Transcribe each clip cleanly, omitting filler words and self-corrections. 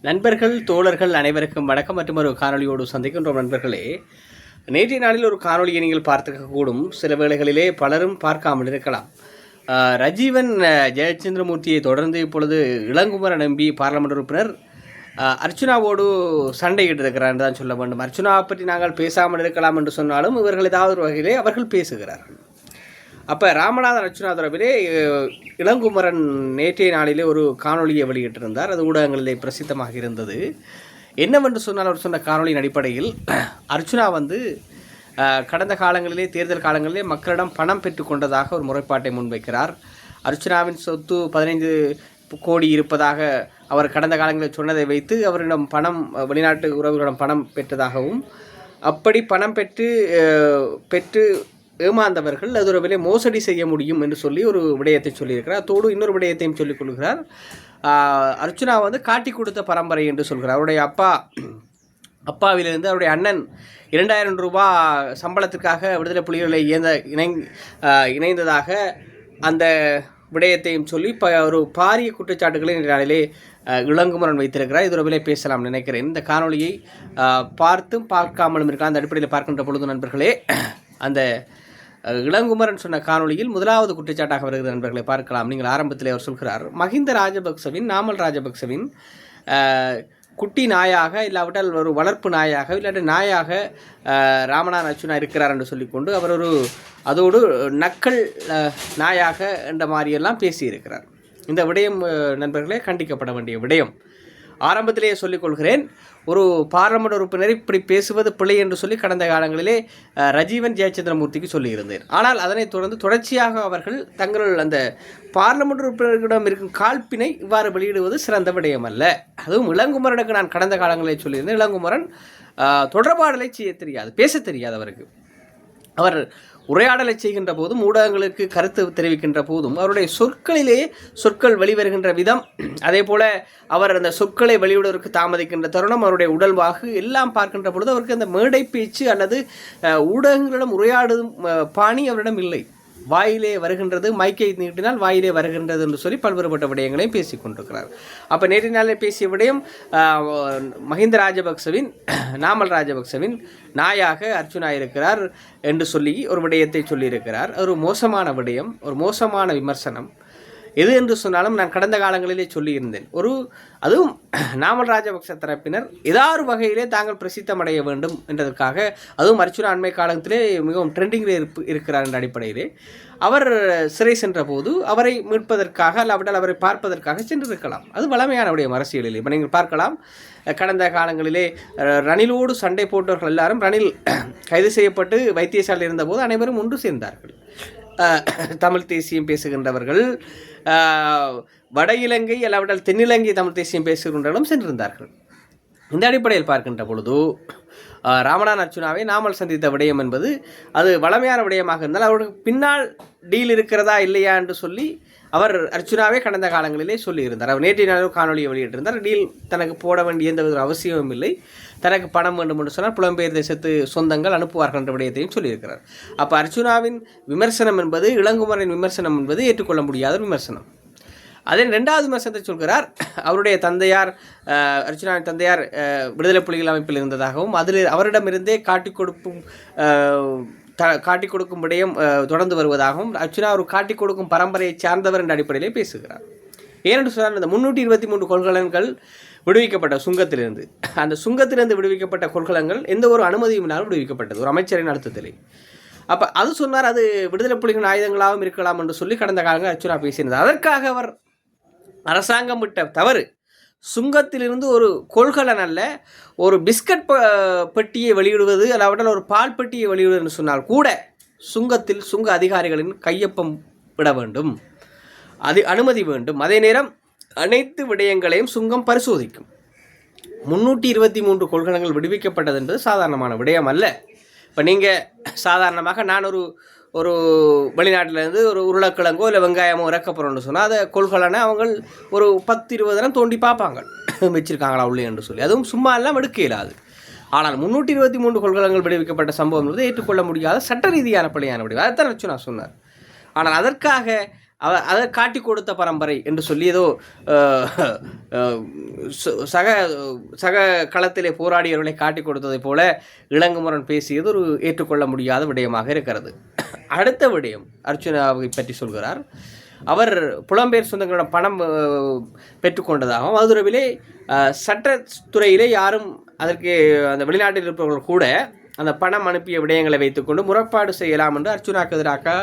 நண்பர்கள் தோழர்கள் அனைவருக்கும் வணக்கம். மற்றும் ஒரு காணொலியோடு சந்திக்கின்றோம். நண்பர்களே, நேற்றைய நாளில் ஒரு காணொலியை நீங்கள் பார்த்துக்கக்கூடும். சில வேளைகளிலே பலரும் பார்க்காமல் இருக்கலாம். ரஜீவன் ஜெயச்சந்திரமூர்த்தியை தொடர்ந்து இப்பொழுது இளங்குமரன் எம்பி பாராளுமன்ற உறுப்பினர் அர்ச்சுனாவோடு சண்டையிட்டு இருக்கிறார் என்று தான் சொல்ல வேண்டும். அர்ச்சுனாவை பற்றி நாங்கள் பேசாமல் இருக்கலாம் என்று சொன்னாலும் இவர்கள் ஏதாவது ஒரு வகையிலே அவர்கள் பேசுகிறார்கள். அப்போ ராமநாதன் அர்ச்சுனா தொடர்பிலே இளங்குமரன் நேற்றைய நாளிலே ஒரு காணொலியை வெளியிட்டிருந்தார். அது ஊடகங்களிலே பிரசித்தமாக இருந்தது. என்னவென்று சொன்னால், அவர் சொன்ன காணொலியின் அடிப்படையில் அர்ச்சுனா கடந்த காலங்களிலே தேர்தல் காலங்களிலே மக்களிடம் பணம் பெற்றுக்கொண்டதாக ஒரு முறைப்பாட்டை முன்வைக்கிறார். அர்ச்சுனாவின் சொத்து 15 கோடி இருப்பதாக அவர் கடந்த காலங்களில் சொன்னதை வைத்து அவரிடம் பணம், வெளிநாட்டு உறவுகளிடம் பணம் பெற்றதாகவும், அப்படி பணம் பெற்று ஏமாந்தவர்கள் அது ஒரு விலை மோசடி செய்ய முடியும் என்று சொல்லி ஒரு விடயத்தை சொல்லியிருக்கிறார். அதோடு இன்னொரு விடயத்தையும் சொல்லிக் கொள்கிறார். அர்ச்சுனா காட்டி கொடுத்த பரம்பரை என்று சொல்கிறார். அவருடைய அப்பாவிலிருந்து அவருடைய அண்ணன் 2000 ரூபாய் சம்பளத்திற்காக விடுதலை புலிகளை இணைந்ததாக அந்த விடயத்தையும் சொல்லி ஒரு பாரிய குற்றச்சாட்டுகளை இன்றைய நாளிலே இளங்குமரன் வைத்திருக்கிறார். இது ஒரு விலை பேசலாம் நினைக்கிறேன். இந்த காணொலியை பார்த்தும் பார்க்காமலும் இருக்கலாம். அந்த அடிப்படையில் பார்க்கின்ற பொழுது நண்பர்களே, அந்த இளங்குமரன் சொன்ன காணொலியில் முதலாவது குற்றச்சாட்டாக வருகிற நண்பர்களை பார்க்கலாம். நீங்கள் ஆரம்பத்தில் அவர் சொல்கிறார், மஹிந்த ராஜபக்சவின், நாமல் ராஜபக்சவின் குட்டி நாயாக இல்லாவிட்டால் ஒரு வளர்ப்பு நாயாக இல்லாட்டி நாயாக ராமநாதன் அர்ச்சுனா இருக்கிறார் என்று சொல்லிக்கொண்டு அவர் அதோடு நக்கல் நாயாக என்ற மாதிரியெல்லாம் பேசியிருக்கிறார். இந்த விடயம் நண்பர்களே கண்டிக்கப்பட வேண்டிய விடயம். ஆரம்பத்திலேயே சொல்லிக்கொள்கிறேன், ஒரு பாராளுமன்ற உறுப்பினர் இப்படி பேசுவது பிழை என்று சொல்லி கடந்த காலங்களிலே ரஜீவன் ஜெயச்சந்திரமூர்த்திக்கு சொல்லியிருந்தேன். ஆனால் அதனைத் தொடர்ந்து தொடர்ச்சியாக அவர்கள் தங்கள் அந்த பாராளுமன்ற உறுப்பினர்களிடம் இருக்கும் காழ்ப்பினை இவ்வாறு வெளியிடுவது சிறந்த விடயம் அல்ல. அதுவும் இளங்குமரனுக்கு நான் கடந்த காலங்களில் சொல்லியிருந்தேன், இளங்குமரன் தொடர்பாடலை செய்ய தெரியாது, பேச தெரியாது அவருக்கு. அவர் உரையாடலை செய்கின்ற போதும், ஊடகங்களுக்கு கருத்து தெரிவிக்கின்ற போதும் அவருடைய சொற்கள் வெளிவருகின்ற விதம், அதே போல அவர் அந்த சொற்களை வெளியிடுவதற்கு தாமதிக்கின்ற தருணம், அவருடைய உடல்வாகு எல்லாம் பார்க்கின்ற பொழுது அவருக்கு அந்த மேடை பேச்சு அல்லது ஊடகங்களிடம் உரையாடும் பாணி அவரிடம் இல்லை. வாயிலே வருகின்றது, மைக்கை நீட்டினால் வாயிலே வருகின்றது என்று சொல்லி பல்வேறுபட்ட விடயங்களையும் பேசிக் கொண்டிருக்கிறார். அப்போ நேற்று நாளில் பேசிய விடயம் மஹிந்த ராஜபக்சவின், நாமல் ராஜபக்சவின் நாயாக அர்ச்சுனா இருக்கிறார் என்று சொல்லி ஒரு விடயத்தை சொல்லியிருக்கிறார். ஒரு மோசமான விடயம், ஒரு மோசமான விமர்சனம். எது என்று சொன்னாலும் நான் கடந்த காலங்களிலே சொல்லியிருந்தேன், அதுவும் நாமல் ராஜபக்ச தரப்பினர் ஏதாவது வகையிலே தாங்கள் பிரசித்தமடைய வேண்டும் என்றதற்காக, அதுவும் அர்ச்சுனா அண்மை காலத்திலே மிகவும் ட்ரெண்டிங்கில் இருக்கிறார் என்ற அடிப்படையிலே அவர் சிறை சென்ற போது அவரை மீட்பதற்காக அல்லாவிட்டால் அவரை பார்ப்பதற்காக சென்றிருக்கலாம். அது வளமையான விடயம் அரசியலில். இப்போ நீங்கள் பார்க்கலாம், கடந்த காலங்களிலே ரணிலோடு சண்டை போட்டவர்கள் எல்லாரும் ரணில் கைது செய்யப்பட்டு வைத்தியசாலையில் இருந்தபோது அனைவரும் ஒன்று சேர்ந்தார்கள். தமிழ் தேசியம் பேசுகின்றவர்கள், வட இலங்கை அல்லாவிட்டால் தென்னிலங்கை தமிழ் தேசியம் பேசுகின்றவர்களும் சென்றிருந்தார்கள். இந்த அடிப்படையில் பார்க்கின்ற பொழுது ராமநாதன் அர்ச்சுனாவை நாமல் சந்தித்த விடயம் என்பது அது வளமையான விடயமாக இருந்தால் அவருக்கு பின்னால் டீல் இருக்கிறதா இல்லையா என்று சொல்லி அவர் அர்ச்சுனாவே கடந்த காலங்களிலே சொல்லியிருந்தார். அவர் நேற்றைய நாள் காணொலியை வெளியிட்டிருந்தார். டீல் தனக்கு போட வேண்டிய எந்த ஒரு அவசியமும் இல்லை, தனக்கு பணம் வேண்டும் என்று சொன்னால் புலம்பெயர் தேசத்து சொந்தங்கள் அனுப்புவார்கள் என்ற விடயத்தையும் சொல்லியிருக்கிறார். அப்போ அர்ச்சுனாவின் விமர்சனம் என்பது, இளங்குமரனின் விமர்சனம் என்பது ஏற்றுக்கொள்ள முடியாத விமர்சனம். அதன் 2வது விமர்சனத்தை சொல்கிறார், அவருடைய தந்தையார், அர்ச்சுனாவின் தந்தையார் விடுதலை புலிகள் அமைப்பில் இருந்ததாகவும் அதில் அவரிடமிருந்தே காட்டிக் கொடுக்கும் விடயம் தொடர்ந்து வருவதாகவும், அர்ச்சுனா ஒரு காட்டிக் கொடுக்கும் பரம்பரையை சார்ந்தவர் என்ற அடிப்படையிலே பேசுகிறார். ஏனென்று சொன்னால், இந்த 323 கொள்கலன்கள் விடுவிக்கப்பட்ட சுங்கத்திலிருந்து, அந்த சுங்கத்திலிருந்து விடுவிக்கப்பட்ட கொள்கலன்கள் எந்த ஒரு அனுமதியும் இல்லாமல் விடுவிக்கப்பட்டது, ஒரு அமைச்சரின் அழுத்தத்திலே. அப்போ அது சொன்னார், அது விடுதலை புலிகளின் ஆயுதங்களாகவும் இருக்கலாம் என்று சொல்லி கடந்த காலங்கள் அர்ச்சுனா பேசியிருந்தார். அதற்காக அவர் அரசாங்கம் விட்ட தவறு, சுங்கத்திலிருந்து ஒரு கொள்கலன் அல்ல, ஒரு பிஸ்கட் பெட்டியை வெளியிடுவது அல்லாவிட்டால் ஒரு பால் பெட்டியை வெளியிடுவது என்று சொன்னால் கூட சுங்கத்தில் சுங்க அதிகாரிகளின் கையொப்பம் விட வேண்டும், அது அனுமதி வேண்டும். அதே நேரம் அனைத்து விடயங்களையும் சுங்கம் பரிசோதிக்கும். 323 கொள்கலன்கள் விடுவிக்கப்பட்டது என்பது சாதாரணமான விடயம் அல்ல. இப்போ நீங்கள் சாதாரணமாக நான் ஒரு வெளிநாட்டிலேருந்து ஒரு உருளைக்கிழங்கோ இல்லை வெங்காயமோ இறக்கப்படுறோன்னு சொன்னால் அதை கொள்கலனை அவங்க ஒரு 10-20 தினம் தோண்டி பார்ப்பாங்க வச்சுருக்காங்களா உள்ளே என்று சொல்லி. அதுவும் சும்மா எல்லாம் எடுக்க இயலாது. ஆனால் 323 கொள்கலன்கள் விடுவிக்கப்பட்ட சம்பவம் என்பது ஏற்றுக்கொள்ள முடியாத சட்ட ரீதியான பிழையான விடுவி. அதைத்தான் வச்சு நான் சொன்னார். ஆனால் அதற்காக அதை காட்டி கொடுத்த பரம்பரை என்று சொல்லி ஏதோ சக சக களத்திலே போராடியவர்களை காட்டி கொடுத்ததை போல இளங்குமரன் பேசியது ஒரு ஏற்றுக்கொள்ள முடியாத விடயமாக இருக்கிறது. அடுத்த விடயம் அர்ச்சுனாவை பற்றி சொல்கிறார். அவர் புலம்பெயர் சொந்தங்களிடம் பணம் பெற்றுக்கொண்டதாகவும் மதுரவிலே சட்டத்துறையிலே யாரும் அதற்கு அந்த வெளிநாட்டில் இருப்பவர்கள் கூட அந்த பணம் அனுப்பிய விடயங்களை வைத்துக்கொண்டு முறைப்பாடு செய்யலாம் என்று அர்ச்சுனாக்கு எதிராக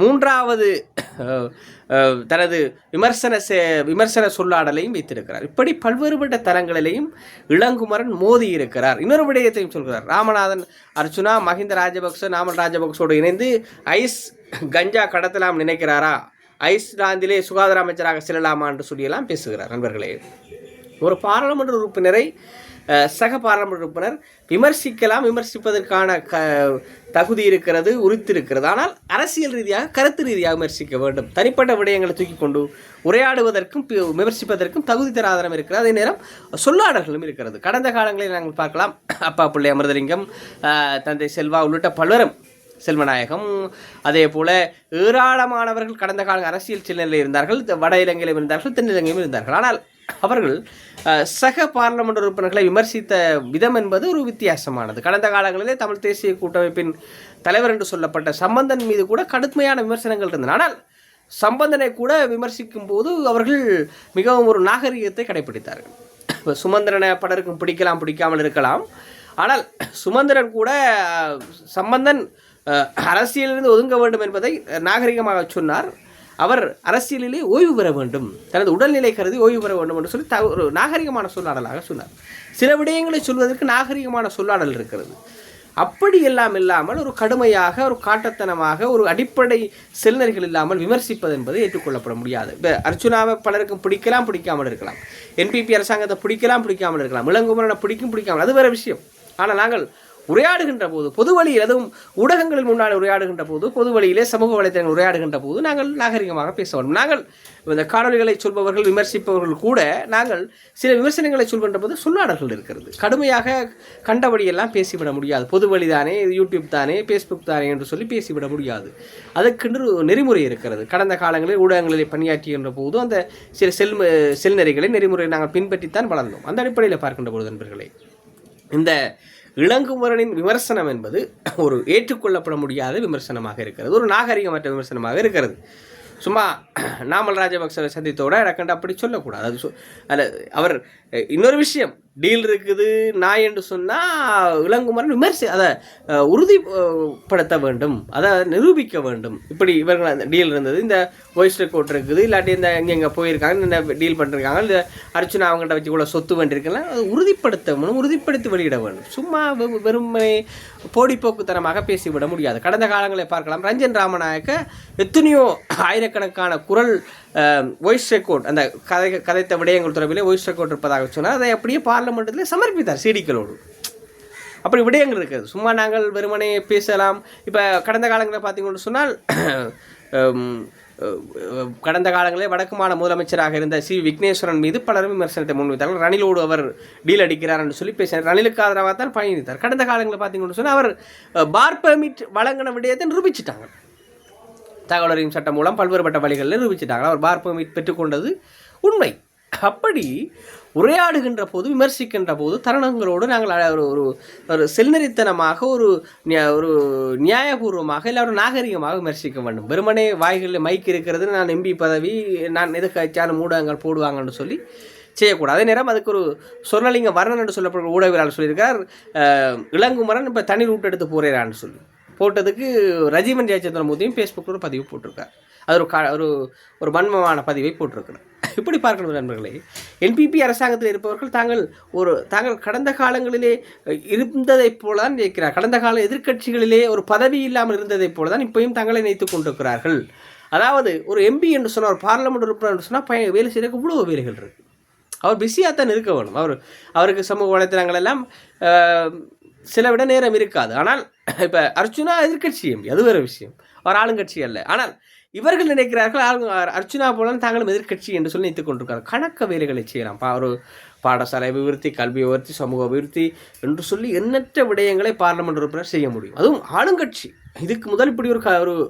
மூன்றாவது தனது விமர்சன சொல்லாடலையும் வைத்திருக்கிறார். இப்படி பல்வேறுபட்ட தளங்களிலேயும் இளங்குமரன் மோதி இருக்கிறார். இன்னொரு விடயத்தையும் சொல்கிறார். ராமநாதன் அர்ச்சுனா மஹிந்த ராஜபக்ச நாமல் ராஜபக்சோடு இணைந்து ஐஸ் கஞ்சா கடத்தலாம் நினைக்கிறாரா, ஐஸ்லாந்திலே சுகாதார அமைச்சராக செல்லலாமா என்று சொல்லியெல்லாம் பேசுகிறார். நண்பர்களே, ஒரு பாராளுமன்ற உறுப்பினரை சக பாராளுமன்ற உறுப்பினர் விமர்சிக்கலாம், விமர்சிப்பதற்கான தகுதி இருக்கிறது, உரித்திருக்கிறது. ஆனால் அரசியல் ரீதியாக கருத்து ரீதியாக விமர்சிக்க வேண்டும். தனிப்பட்ட விடயங்களை தூக்கி கொண்டு உரையாடுவதற்கும் விமர்சிப்பதற்கும் தகுதி தராதரம் இருக்கிறது. அதே நேரம் சொல்லாடல்களும் இருக்கிறது. கடந்த காலங்களில் நாங்கள் பார்க்கலாம், அப்பா பிள்ளை அமிர்தலிங்கம், தந்தை செல்வா உள்ளிட்ட பலரும், செல்வநாயகம், அதே போல ஏராளமானவர்கள் கடந்த கால அரசியல் சின்னலில் இருந்தார்கள். வட இலங்கையிலும் இருந்தார்கள், தென்னிலங்கையிலும் இருந்தார்கள். ஆனால் அவர்கள் சக பாராளுமன்ற உறுப்பினர்களை விமர்சித்த விதம் என்பது ஒரு வித்தியாசமானது. கடந்த காலங்களிலே தமிழ் தேசிய கூட்டமைப்பின் தலைவர் என்று சொல்லப்பட்ட சம்பந்தன் மீது கூட கடுமையான விமர்சனங்கள் இருந்தன. ஆனால் சம்பந்தனை கூட விமர்சிக்கும் போது அவர்கள் மிகவும் ஒரு நாகரிகத்தை கடைபிடித்தார்கள். சுமந்திரனை பலருக்கும் பிடிக்கலாம், பிடிக்காமல் இருக்கலாம். ஆனால் சுமந்திரன் கூட சம்பந்தன் அரசியலிலிருந்து ஒதுங்க வேண்டும் என்பதை நாகரிகமாக சொன்னார். அவர் அரசியலிலே ஓய்வு பெற வேண்டும், தனது உடல்நிலை கருதி ஓய்வு பெற வேண்டும் என்று சொல்லி ஒரு நாகரிகமான சொல்லாடலாக சொன்னார். சில விடயங்களை சொல்வதற்கு நாகரிகமான சொல்லாடல் இருக்கிறது. அப்படி எல்லாம் இல்லாமல் ஒரு கடுமையாக, ஒரு காட்டத்தனமாக, ஒரு அடிப்படை செல்நர்கள் இல்லாமல் விமர்சிப்பது என்பது ஏற்றுக்கொள்ளப்பட முடியாது. இப்போ அர்ச்சுனாவை பலருக்கும் பிடிக்கலாம், பிடிக்காமல் இருக்கலாம். என்பிபி அரசாங்கத்தை பிடிக்கலாம், பிடிக்காமல் இருக்கலாம். இளங்குமரனை பிடிக்கும், பிடிக்காமல், அது வேறு விஷயம். ஆனால் நாங்கள் உரையாடுகின்ற போது, பொது வழியில், அதுவும் ஊடகங்களில் முன்னாடி உரையாடுகின்ற போது, பொது வழியிலே சமூக வலைத்தளங்கள் உரையாடுகின்ற போது நாங்கள் நாகரிகமாக பேச வேண்டும். நாங்கள் இந்த காணொலிகளை சொல்பவர்கள், விமர்சிப்பவர்கள் கூட நாங்கள் சில விமர்சனங்களை சொல்கின்ற போது சொல்லாடல்கள் இருக்கிறது. கடுமையாக கண்டபடியெல்லாம் பேசிவிட முடியாது. பொது வழி தானே, யூடியூப் தானே, ஃபேஸ்புக் தானே என்று சொல்லி பேசிவிட முடியாது. அதற்கென்று நெறிமுறை இருக்கிறது. கடந்த காலங்களில் ஊடகங்களில் பணியாற்றுகின்ற போது அந்த சில செல்நெறிகளை, நெறிமுறையை நாங்கள் பின்பற்றித்தான் வளர்ந்தோம். அந்த அடிப்படையில் பார்க்கின்ற போது நண்பர்களே, இந்த இளங்குமரனின் விமர்சனம் என்பது ஒரு ஏற்றுக்கொள்ளப்பட முடியாத விமர்சனமாக இருக்கிறது, ஒரு நாகரிகமற்ற விமர்சனமாக இருக்கிறது. சும்மா நாமல் ராஜபக்சவை சந்தித்தோட இடக்கண்டு அப்படி சொல்லக்கூடாது. அது அவர் இன்னொரு விஷயம், டீல் இருக்குது நாய் என்று சொன்னால் இளங்குமரன் அதை உறுதிப்படுத்த வேண்டும், அதை நிரூபிக்க வேண்டும். இப்படி இவர்கள் அந்த டீல் இருந்தது, இந்த வாய்ஸ் ரெக்கார்ட் இருக்குது, இல்லாட்டி இந்த இங்கே போயிருக்காங்க, இந்த டீல் பண்ணிருக்காங்க, இந்த அர்ச்சுனா அவங்கள்ட்ட வச்சு கூட சொத்து வேண்டியிருக்கலாம், அதை உறுதிப்படுத்த வேணும், உறுதிப்படுத்தி வெளியிட வேண்டும். சும்மா வெறுமனே போடிப்போக்குத்தனமாக பேசிவிட முடியாது. கடந்த காலங்களை பார்க்கலாம், ரஞ்சன் ராமநாயக்க எத்தனையோ ஆயிரக்கணக்கான குரல் வாய்ஸ் ரெக்கார்ட், அந்த கதைத்த விடயங்கள் தொடர்பிலே வாய்ஸ் ரெக்கார்ட் இருப்பதாக சொன்னார். அதை அப்படியே பார்லிமெண்ட்டில் சமர்ப்பித்தார் சிடிக்களோடு. அப்படி விடயங்கள் இருக்குது. சும்மா நாங்கள் வெறுமனே பேசலாம். இப்போ கடந்த காலங்களில் பார்த்தீங்கன்னு சொன்னால், கடந்த காலங்களில் வடக்கு முதலமைச்சராக இருந்த சி விக்னேஸ்வரன் மீது பலரும் விமர்சனத்தை முன்வைத்தார்கள். ரணிலோடு அவர் டீல் அடிக்கிறார் என்று சொல்லி பேசினார். ரணிலுக்கு ஆதரவாக தான் பயணித்தார். கடந்த காலங்களில் பார்த்தீங்கன்னு சொன்னால் அவர் பார் பெர்மிட் வழங்கின விடயத்தை நிரூபிச்சிட்டாங்க. தகவல் அறியும் சட்டம் மூலம் பல்வேறுபட்ட வழிகளில் நிரூபிச்சிட்டாங்க. அவர் பார் பெர்மிட் பெற்றுக்கொண்டது உண்மை. அப்படி உரையாடுகின்ற போது, விமர்சிக்கின்ற போது தருணங்களோடு நாங்கள் ஒரு ஒரு செல்நெறித்தனமாக, ஒரு நியாயபூர்வமாக, இல்லை ஒரு நாகரிகமாக விமர்சிக்க வேண்டும். வெறுமனே வாய்களில் மைக் இருக்கிறது, நான் எம்பி பதவி, நான் எதுக்காச்சாலும் ஊடகங்கள் போடுவாங்கன்னு சொல்லி செய்யக்கூடாது. அதே நேரம் அதுக்கு ஒரு சொர்ணலிங்க வர்ணன் என்று சொல்லப்படுற ஊடகவியலாளர் சொல்லியிருக்கார், இளங்குமரன் இப்போ தனி ரூட் எடுத்து போகிறான்னு சொல்லி போட்டதுக்கு ரஜீவன் ஜெயச்சந்திரமூர்த்தியும் ஃபேஸ்புக்கில் ஒரு பதிவு போட்டிருக்கார். அது ஒரு வன்மமான பதிவை போட்டிருக்கிறார். இப்படி பார்க்கணும் நண்பர்களே, என்பிபி அரசாங்கத்தில் இருப்பவர்கள் தாங்கள் கடந்த காலங்களிலே இருந்ததைப் போல தான் இருக்கிறார். கடந்த கால எதிர்க்கட்சிகளிலே ஒரு பதவி இல்லாமல் இருந்ததைப் போல தான் இப்பயும் தங்களை நினைத்துக் கொண்டிருக்கிறார்கள். அதாவது ஒரு எம்பி என்று சொன்னால், ஒரு பார்லிமெண்ட் உறுப்பினர் என்று சொன்னால் வேலை செய்யறதுக்கு இவ்வளோ வேலைகள் இருக்குது. அவர் பிஸியாக தான் இருக்க வேணும். அவருக்கு சமூக வலைத்தளங்கள் எல்லாம் சில விட நேரம் இருக்காது. ஆனால் இப்போ அர்ச்சுனா எதிர்கட்சி எம்பி, அது வேறு விஷயம், அவர் ஆளுங்கட்சி அல்ல. ஆனால் இவர்கள் நினைக்கிறார்கள் அர்ச்சுனா போல தாங்களும் எதிர்கட்சி என்று சொல்லி நினைத்துக் கொண்டிருக்கிறார். கணக்க வேலைகளை செய்யலாம். ஒரு பாடசாலை அபிவிருத்தி, கல்வி அபிவிருத்தி, சமூக அபிவிருத்தி என்று சொல்லி எண்ணற்ற விடயங்களை பார்லிமெண்ட் உறுப்பினர் செய்ய முடியும். அதுவும் ஆளுங்கட்சி. இதுக்கு முதல் இப்படி ஒரு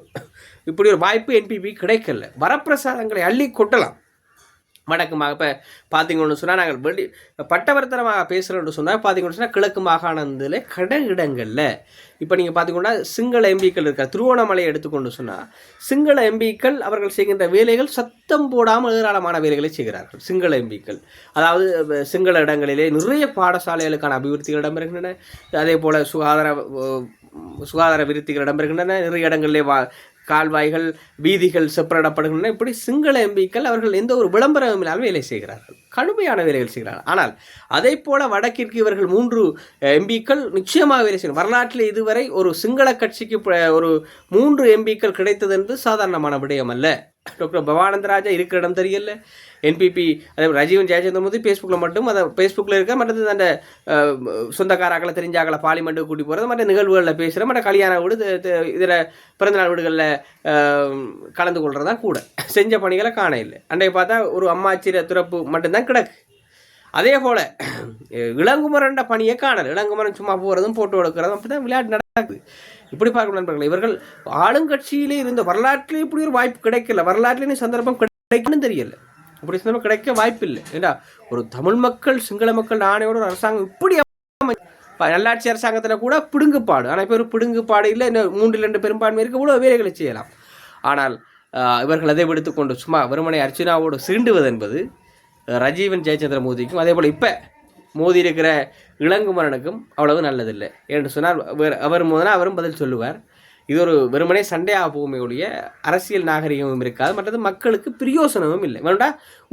இப்படி ஒரு வாய்ப்பு என்பிபி கிடைக்கல. வரப்பிரசாதங்களை அள்ளி கொட்டலாம். வடக்குமாக இப்போ பார்த்தீங்கன்னு சொன்னால் நாங்கள் பட்டவர்த்தனமாக பேசுகிறோன்னு சொன்னால் பார்த்தீங்கன்னு சொன்னால் கிழக்கு மாகாணத்தில் இடங்களில் இப்போ நீங்கள் பார்த்தீங்கன்னா சிங்கள எம்பிக்கள் இருக்கார். திருவோணமலையை எடுத்துக்கொண்டு சொன்னால் சிங்கள எம்பிக்கள் அவர்கள் செய்கின்ற வேலைகள் சத்தம் போடாமல் ஏராளமான வேலைகளை செய்கிறார்கள் சிங்கள எம்பிக்கள். அதாவது சிங்கள இடங்களிலே நிறைய பாடசாலைகளுக்கான அபிவிருத்திகள் இடம்பெறுகின்றன. அதே போல் சுகாதார விருத்திகள் இடம்பெறுகின்றன. நிறைய இடங்களிலே கால்வாய்கள் வீதிகள் செப்பரிடப்படுகின்றன. இப்படி சிங்கள எம்பிக்கள் அவர்கள் எந்த ஒரு விளம்பரமும் இல்லாமல் வேலை செய்கிறார்கள், கடுமையான வேலைகள் செய்கிறார்கள். ஆனால் அதே போல வடக்கிற்கு இவர்கள் 3 எம்பிக்கள் நிச்சயமாக வேலை செய்யணும். வரலாற்றில் இதுவரை ஒரு சிங்கள கட்சிக்கு ஒரு 3 எம்பிக்கள் கிடைத்தது என்று சாதாரணமான விடயம் அல்ல. டாக்டர் பவானந்தராஜா இருக்கிற இடம் தெரியல. என்பிபி அதே ரஜீவன் ஜெயச்சந்திரமூர்த்தி ஃபேஸ்புக்கில் மட்டும் அதை ஃபேஸ்புக்கில் இருக்க மற்றது அந்த சொந்தக்காராக்களை தெரிஞ்சாக்களை பார்லிமெண்ட்டுக்கு கூட்டி போகிறது, மற்ற நிகழ்வுகளில் பேசுகிற, மற்ற கல்யாண வீடு இதில் பிறந்தநாள் வீடுகளில் கலந்து கொள்கிறது தான் கூட செஞ்ச பணிகளை காண இல்லை. அன்றைய பார்த்தா ஒரு அம்மாச்சிர துறப்பு மட்டும்தான் கிடக்கு. அதே போல் இளங்குமரண்ட பணியை காணல். இளங்குமரன் சும்மா போகிறதும் போட்டோ எடுக்கிறதும் அப்படி தான் விளையாட்டு நடக்குது. இப்படி பார்க்கணும் நண்பர்கள். இவர்கள் ஆளுங்கட்சியிலே இருந்த வரலாற்றிலே இப்படி ஒரு வாய்ப்பு கிடைக்கல. வரலாற்றிலே சந்தர்ப்பம் கிடைக்கணும்னு தெரியல. இப்படி சந்தர்ப்பம் கிடைக்க வாய்ப்பு இல்லை. ஏண்டா ஒரு தமிழ் மக்கள் சிங்கள மக்கள் ஆணையோட ஒரு அரசாங்கம் இப்படி நல்லாட்சி அரசாங்கத்தில் கூட பிடுங்குப்பாடு. ஆனால் இப்போ ஒரு பிடுங்குப்பாடு இல்லை. இன்னும் 3-2 பெரும்பான்மை இருக்க இவ்வளோ வேலைகளை செய்யலாம். ஆனால் இவர்கள் அதை விடுத்துக்கொண்டு சும்மா வெறுமனை அர்ச்சனாவோடு சீண்டுவது என்பது ரஜீவன் ஜெயச்சந்திர மோதிக்கும் அதே போல் இப்போ மோதி இருக்கிற இளங்குமரனுக்கும் அவ்வளவு நல்லதில்லை. என்று சொன்னால் அவர் மோதினா அவரும் பதில் சொல்லுவார். இது ஒரு வெறுமனே சண்டையாக போகுமே ஒழிய அரசியல் நாகரிகமும் இருக்காது, மற்றது மக்களுக்கு பிரயோசனமும் இல்லை. வேண்டா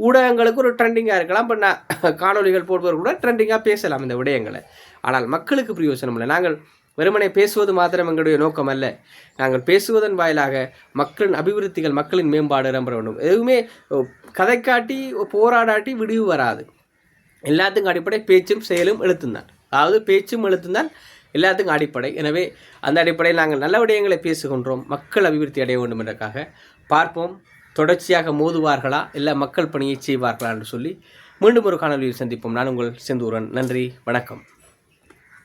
ஊடகங்களுக்கு ஒரு ட்ரெண்டிங்காக இருக்கலாம். இப்போ நான் காணொலிகள் போடுபவர் கூட ட்ரெண்டிங்காக பேசலாம் இந்த விடயங்களை. ஆனால் மக்களுக்கு பிரயோசனம் இல்லை. நாங்கள் வெறுமனை பேசுவது மாத்திரம் எங்களுடைய நோக்கம் அல்ல. நாங்கள் பேசுவதன் வாயிலாக மக்களின் அபிவிருத்திகள், மக்களின் மேம்பாடு இடம்பெற வேண்டும். எதுவுமே கதை காட்டி போராடாட்டி விடிவு வராது. எல்லாத்துக்கும் அடிப்படை பேச்சும் செயலும் எழுத்துந்தான். அதாவது பேச்சும் எழுத்துந்தான் எல்லாத்துக்கும் அடிப்படை. எனவே அந்த அடிப்படையில் நாங்கள் நல்ல விடயங்களை பேசுகின்றோம். மக்கள் அபிவிருத்தி அடைய வேண்டும் என்றக்காக பார்ப்போம். தொடர்ச்சியாக மோதுவார்களா இல்லை மக்கள் பணியை செய்வார்களா என்று சொல்லி மீண்டும் ஒரு காணொலியில் சந்திப்போம். நான் உங்கள் செந்தூரன். நன்றி, வணக்கம்.